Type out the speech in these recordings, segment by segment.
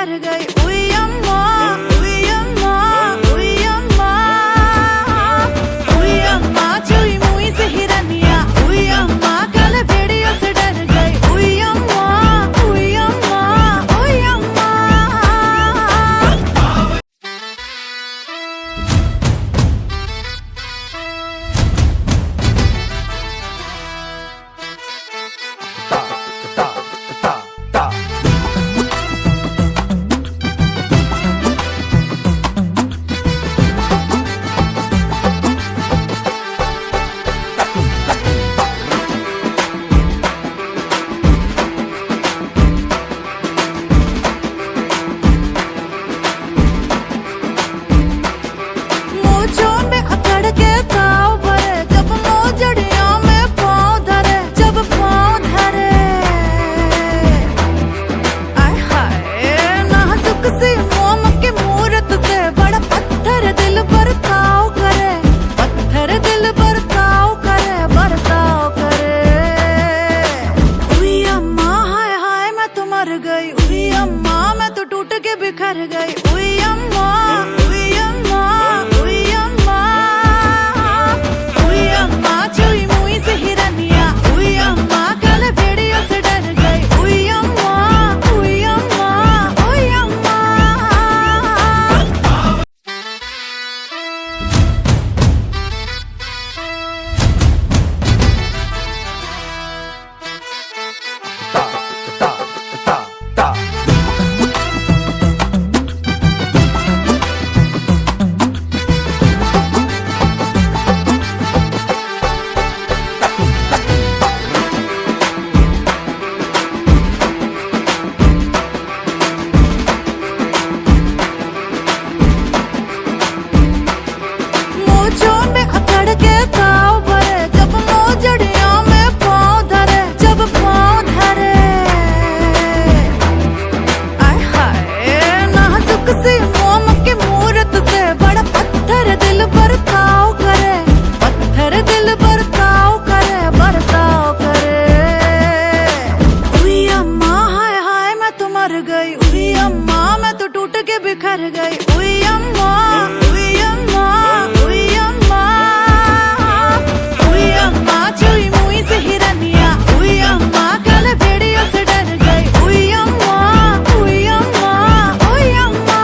बिखर गई। उई अम्मा, उई अम्मा, उई अम्मा, उई अम्मा चुई मुई से हिरनिया। उई अम्मा कल भेड़ियों से डर गई। उई अम्मा, उई अम्मा, उई अम्मा। बिखर गई। उई अम्मा, उई अम्मा, उई अम्मा, उई अम्मा चुई मुई से हिरनिया। उई अम्मा कल भेड़ियों से डर गई। उई अम्मा, उई अम्मा, उई अम्मा। उई अम्मा मैं तो टूट के बिखर गई। उई अम्मा, उई अम्मा, उई अम्मा, उई अम्मा चुई मुई से हिरनिया। उई अम्मा कल भेड़ियों से डर गई। उई अम्मा, उई अम्मा, उई अम्मा।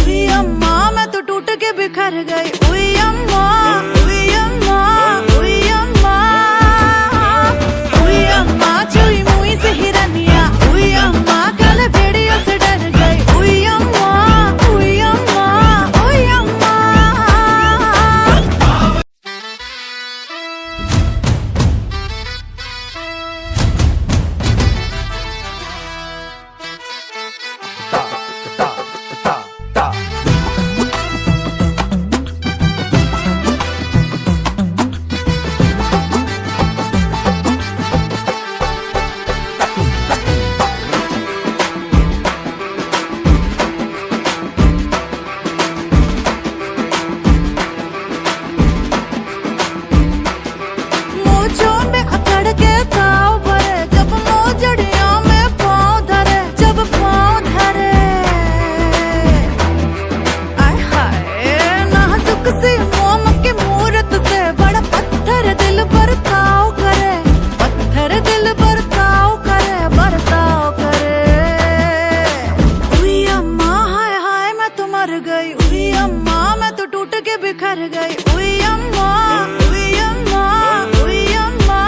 उई अम्मा मैं तो टूट के बिखर गई। उई अम्मा, उई अम्मा, उई अम्मा, उई अम्मा चुई मुई से हिरनिया। उई अम्मा कल भेड़ियों से डर गई। उई अम्मा, उई अम्मा, उई अम्मा। गई, उई अम्मा मैं तो टूट के बिखर गई, उई अम्मा उई अम्मा उई अम्मा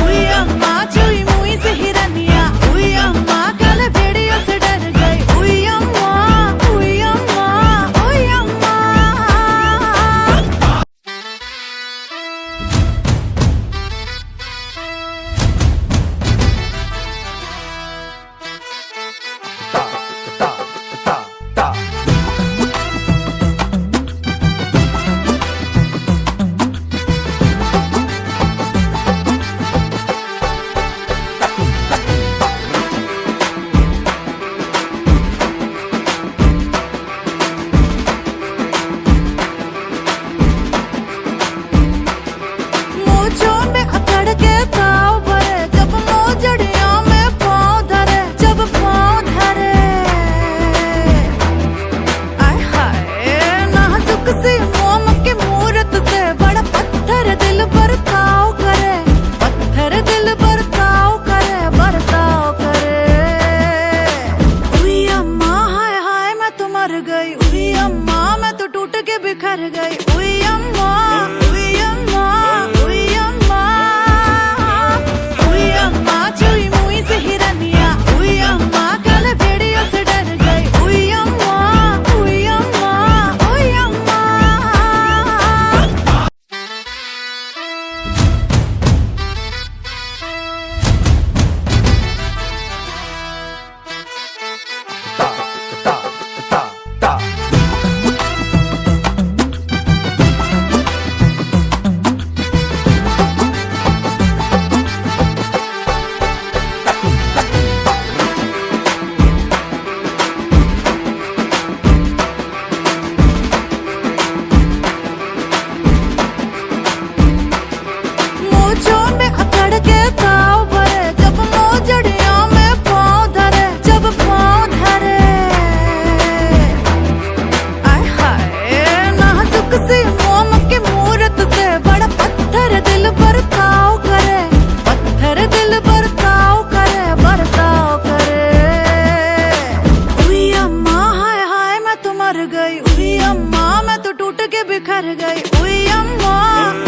उई अम्मा चुई मुई से हिरनिया, उई अम्मा काले भेड़ियों से डर गई, उई अम्मा उई अम्मा उई अम्मा। गई, उई अम्मा मैं तो टूट के बिखर गई, उई अम्मा उई अम्मा उई अम्मा उई अम्मा चुई मुई से हिरनिया, उई अम्मा काले भेड़ियों से डर गई, उई अम्मा उई अम्मा उई अम्मा। गई, उई अम्मा मैं तो टूट के बिखर गई, उई अम्मा